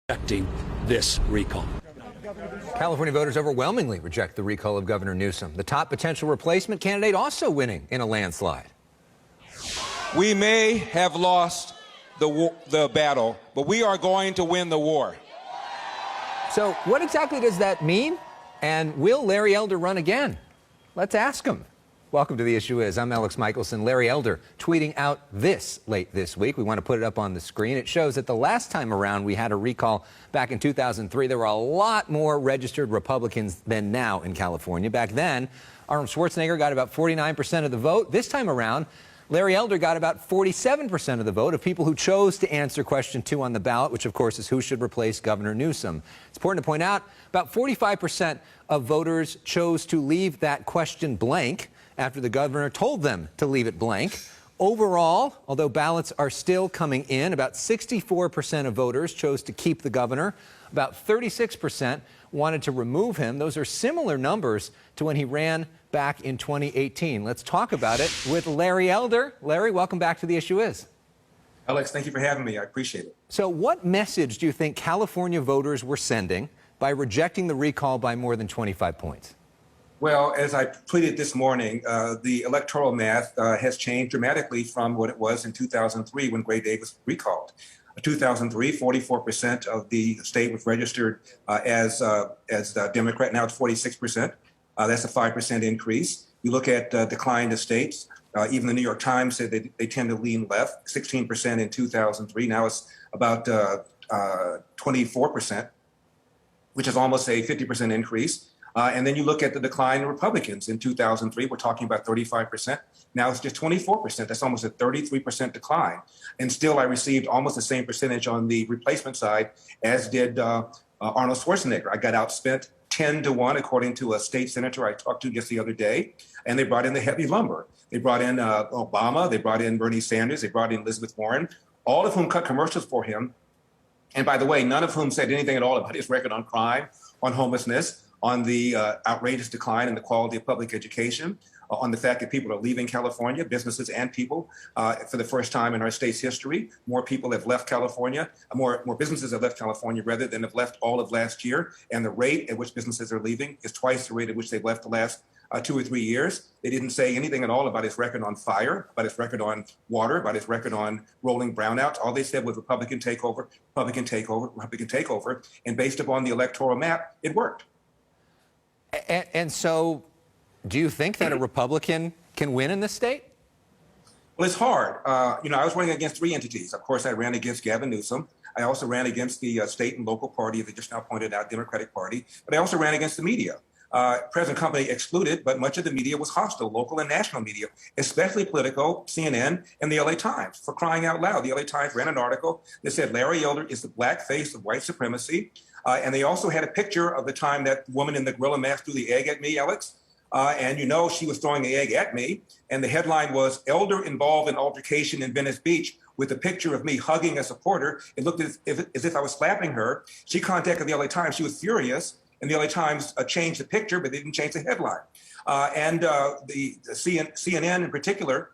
rejecting this recall. California voters overwhelmingly reject the recall of Governor Newsom. The top potential replacement candidate also winning in a landslide. We may have lost the battle, but we are going to win the war. So what exactly does that mean? And will Larry Elder run again? Let's ask him. Welcome to The Issue Is. I'm Alex Michelson. Larry Elder tweeting out this late this week. We want to put it up on the screen. It shows that the last time around we had a recall back in 2003, there were a lot more registered Republicans than now in California. Back then, Arnold Schwarzenegger got about 49% of the vote. This time around, Larry Elder got about 47% of the vote of people who chose to answer question 2 on the ballot, which, of course, is who should replace Governor Newsom. It's important to point out about 45% of voters chose to leave that question blank after the governor told them to leave it blank. Overall, although ballots are still coming in, about 64% of voters chose to keep the governor. About 36% wanted to remove him. Those are similar numbers to when he ran back in 2018. Let's talk about it with Larry Elder. Larry, welcome back to The Issue Is. Alex, thank you for having me. I appreciate it. So what message do you think California voters were sending by rejecting the recall by more than 25 points? Well, as I tweeted this morning, the electoral math has changed dramatically from what it was in 2003 when Gray Davis recalled. 2003, 44% of the state was registered as Democrat. Now it's 46%. That's a 5% increase. You look at decline to states. Even the New York Times said they tend to lean left. 16% in 2003. Now it's about 24%, which is almost a 50% increase. And then you look at the decline in Republicans. In 2003, we're talking about 35%. Now it's just 24%. That's almost a 33% decline. And still, I received almost the same percentage on the replacement side as did Arnold Schwarzenegger. I got outspent 10-1, according to a state senator I talked to just the other day. And they brought in the heavy lumber. They brought in Obama. They brought in Bernie Sanders. They brought in Elizabeth Warren, all of whom cut commercials for him. And by the way, none of whom said anything at all about his record on crime, on homelessness, on the outrageous decline in the quality of public education, on the fact that people are leaving California, businesses and people, for the first time in our state's history. More people have left California, more businesses have left California rather than have left all of last year. And the rate at which businesses are leaving is twice the rate at which they've left the last 2 or 3 years. They didn't say anything at all about his record on fire, about his record on water, about his record on rolling brownouts. All they said was Republican takeover, Republican takeover, Republican takeover. And based upon the electoral map, it worked. And so do you think that a Republican can win in this state? Well, it's hard. I was running against 3 entities. Of course, I ran against Gavin Newsom. I also ran against the state and local party, they just now pointed out, Democratic Party. But I also ran against the media. Present company excluded, but much of the media was hostile, local and national media, especially Politico, CNN, and the LA Times. For crying out loud, the LA Times ran an article that said Larry Elder is the black face of white supremacy. And they also had a picture of the time that woman in the gorilla mask threw the egg at me, Alex. And she was throwing the egg at me. And the headline was, Elder involved in altercation in Venice Beach, with a picture of me hugging a supporter. It looked as if I was slapping her. She contacted the LA Times. She was furious. And the LA Times changed the picture, but they didn't change the headline. The CNN in particular,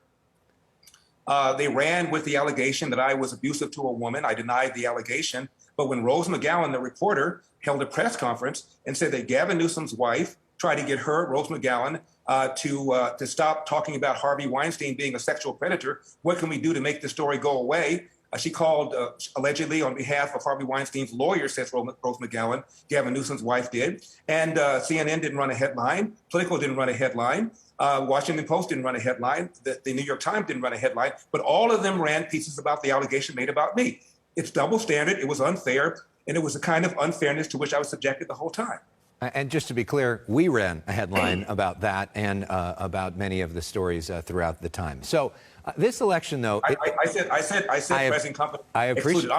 they ran with the allegation that I was abusive to a woman. I denied the allegation. But when Rose McGowan, the reporter, held a press conference and said that Gavin Newsom's wife tried to get her, Rose McGowan, to stop talking about Harvey Weinstein being a sexual predator, what can we do to make the story go away? She called allegedly on behalf of Harvey Weinstein's lawyer, says Rose McGowan. Gavin Newsom's wife did. And CNN didn't run a headline. Politico didn't run a headline. Washington Post didn't run a headline. The New York Times didn't run a headline. But all of them ran pieces about the allegation made about me. It's double standard. It was unfair. And it was a kind of unfairness to which I was subjected the whole time. And just to be clear, we ran a headline about that and about many of the stories throughout the time. So this election, though, I said present company. I appreciate it.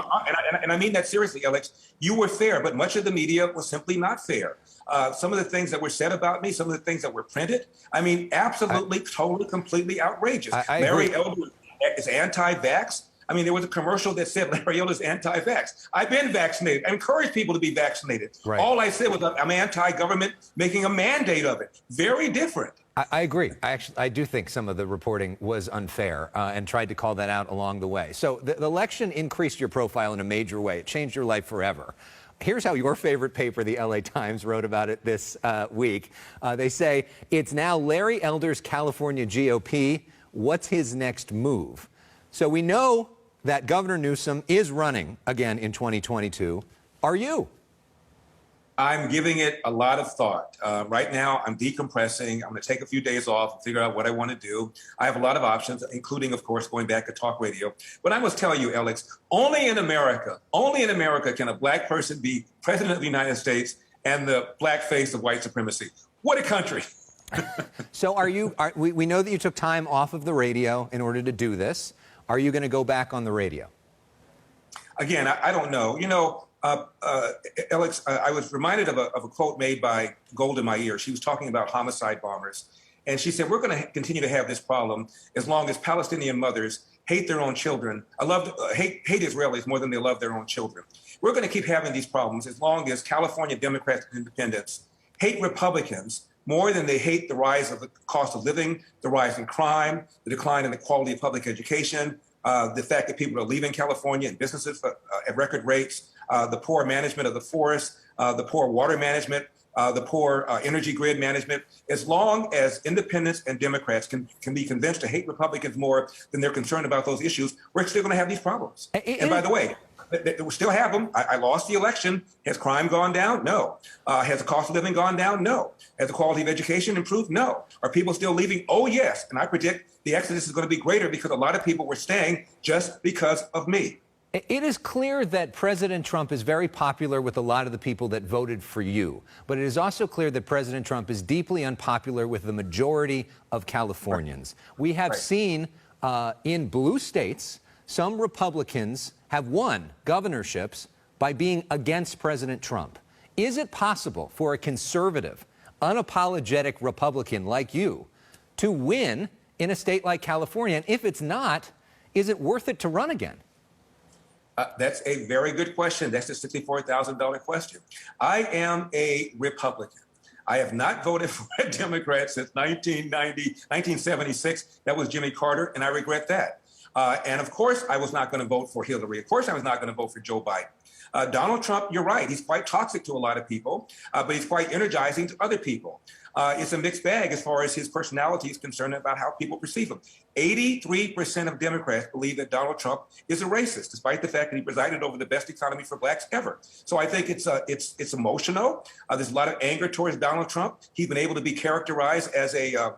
And I mean that seriously, Alex. You were fair, but much of the media was simply not fair. Some of the things that were said about me, some of the things that were printed, I mean, absolutely, totally, completely outrageous. Larry Elder is anti-vax. I mean, there was a commercial that said Larry Elder's anti-vax. I've been vaccinated. I encourage people to be vaccinated. Right. All I said was I'm anti-government making a mandate of it. Very different. I agree. I do think some of the reporting was unfair and tried to call that out along the way. So the election increased your profile in a major way. It changed your life forever. Here's how your favorite paper, the LA Times, wrote about it this week. They say, it's now Larry Elder's California GOP. What's his next move? So we know that Governor Newsom is running again in 2022. Are you? I'm giving it a lot of thought. Right now, I'm decompressing. I'm going to take a few days off and figure out what I want to do. I have a lot of options, including, of course, going back to talk radio. But I must tell you, Alex, only in America can a black person be president of the United States and the black face of white supremacy. What a country. So we know that you took time off of the radio in order to do this. Are you going to go back on the radio? Again, I don't know. You know, Alex, I was reminded of a quote made by Golda Meir. She was talking about homicide bombers. And she said, we're going to continue to have this problem as long as Palestinian mothers hate their own children. Hate Israelis more than they love their own children. We're going to keep having these problems as long as California Democrats and independents hate Republicans more than they hate the rise of the cost of living, the rise in crime, the decline in the quality of public education, the fact that people are leaving California and businesses at record rates, the poor management of the forests, the poor water management, the poor energy grid management. As long as independents and Democrats can be convinced to hate Republicans more than they're concerned about those issues, we're still going to have these problems. And by the way, we still have them. I lost the election. Has crime gone down? No. Has the cost of living gone down? No. Has the quality of education improved? No. Are people still leaving? Oh, yes. And I predict the exodus is going to be greater because a lot of people were staying just because of me. It is clear that President Trump is very popular with a lot of the people that voted for you. But it is also clear that President Trump is deeply unpopular with the majority of Californians. Right. We have seen in blue states, some Republicans have won governorships by being against President Trump. Is it possible for a conservative, unapologetic Republican like you to win in a state like California? And if it's not, is it worth it to run again? That's a very good question. That's the $64,000 question. I am a Republican. I have not voted for a Democrat since 1976. That was Jimmy Carter, and I regret that. And of course, I was not going to vote for Hillary. Of course, I was not going to vote for Joe Biden. Donald Trump, you're right. He's quite toxic to a lot of people, but he's quite energizing to other people. It's a mixed bag as far as his personality is concerned about how people perceive him. 83% of Democrats believe that Donald Trump is a racist, despite the fact that he presided over the best economy for blacks ever. So I think it's emotional. There's a lot of anger towards Donald Trump. He's been able to be characterized as a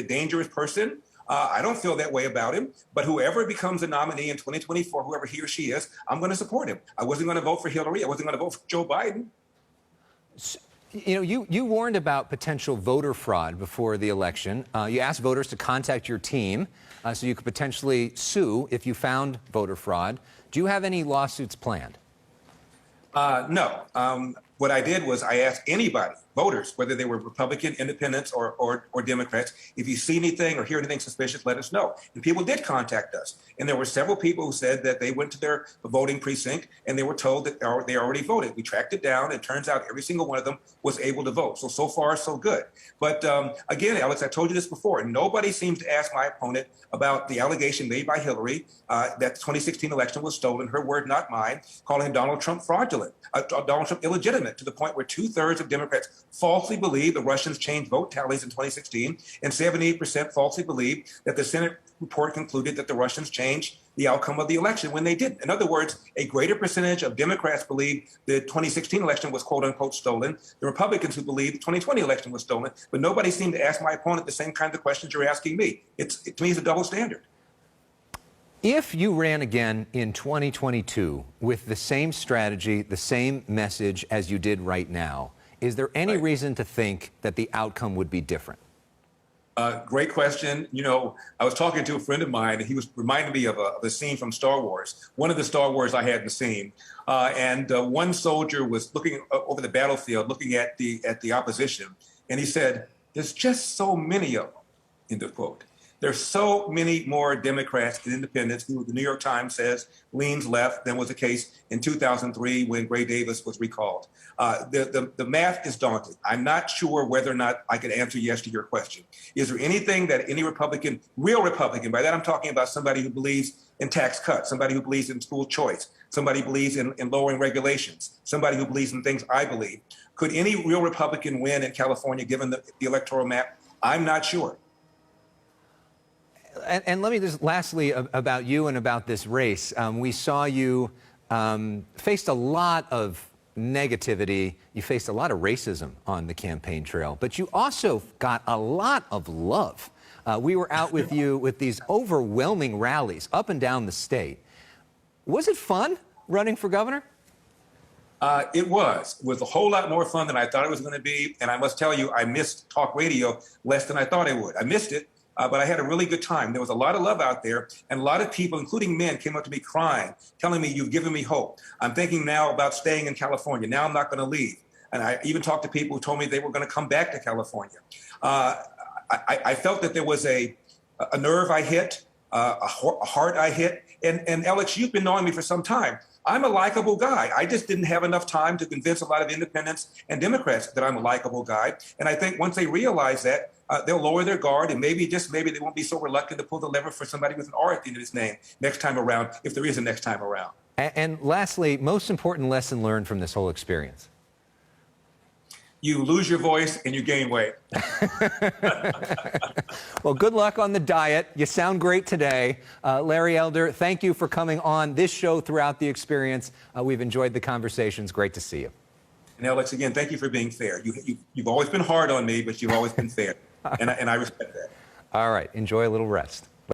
dangerous person. I don't feel that way about him, but whoever becomes a nominee in 2024, whoever he or she is, I'm going to support him. I wasn't going to vote for Hillary. I wasn't going to vote for Joe Biden. You know, you warned about potential voter fraud before the election. You asked voters to contact your team so you could potentially sue if you found voter fraud. Do you have any lawsuits planned? No. What I did was I asked anybody, voters, whether they were Republican, independents, or Democrats, if you see anything or hear anything suspicious, let us know. And people did contact us. And there were several people who said that they went to their voting precinct and they were told that they already voted. We tracked it down. It turns out every single one of them was able to vote. So far, so good. But again, Alex, I told you this before. Nobody seems to ask my opponent about the allegation made by Hillary that the 2016 election was stolen, her word, not mine, calling Donald Trump fraudulent, Donald Trump illegitimate, to the point where 2/3 of Democrats falsely believe the Russians changed vote tallies in 2016, and 78% falsely believe that the Senate report concluded that the Russians changed the outcome of the election when they didn't. In other words, a greater percentage of Democrats believe the 2016 election was quote unquote stolen, the Republicans who believe the 2020 election was stolen, but nobody seemed to ask my opponent the same kinds of questions you're asking me. To me, it's a double standard. If you ran again in 2022 with the same strategy, the same message as you did right now, is there any reason to think that the outcome would be different? Great question. You know, I was talking to a friend of mine, and he was reminding me of a scene from Star Wars. One of the Star Wars I hadn't seen, and one soldier was looking over the battlefield, looking at the opposition, and he said, "There's just so many of them." End of quote. There's so many more Democrats and independents who the New York Times says leans left than was the case in 2003 when Gray Davis was recalled. The math is daunting. I'm not sure whether or not I could answer yes to your question. Is there anything that any Republican, real Republican, by that I'm talking about somebody who believes in tax cuts, somebody who believes in school choice, somebody who believes in lowering regulations, somebody who believes in things I believe. Could any real Republican win in California given the electoral map? I'm not sure. And let me just lastly about you and about this race. We saw you faced a lot of negativity. You faced a lot of racism on the campaign trail, but you also got a lot of love. We were out with you with these overwhelming rallies up and down the state. Was it fun running for governor? It was a whole lot more fun than I thought it was going to be. And I must tell you, I missed talk radio less than I thought I would. I missed it. But I had a really good time. There was a lot of love out there, and a lot of people, including men, came up to me crying, telling me, you've given me hope. I'm thinking now about staying in California. Now I'm not going to leave. And I even talked to people who told me they were going to come back to California. I felt that there was a nerve I hit, a heart I hit. And Alex, you've been knowing me for some time. I'm a likable guy. I just didn't have enough time to convince a lot of independents and Democrats that I'm a likable guy. And I think once they realize that, they'll lower their guard, and maybe, just maybe, they won't be so reluctant to pull the lever for somebody with an R at the end of his name next time around, if there is a next time around. And lastly, most important lesson learned from this whole experience? You lose your voice and you gain weight. Well, good luck on the diet. You sound great today. Larry Elder, thank you for coming on this show throughout the experience. We've enjoyed the conversations. Great to see you. And Alex, again, thank you for being fair. You've always been hard on me, but you've always been fair. And I respect that. All right. Enjoy a little rest.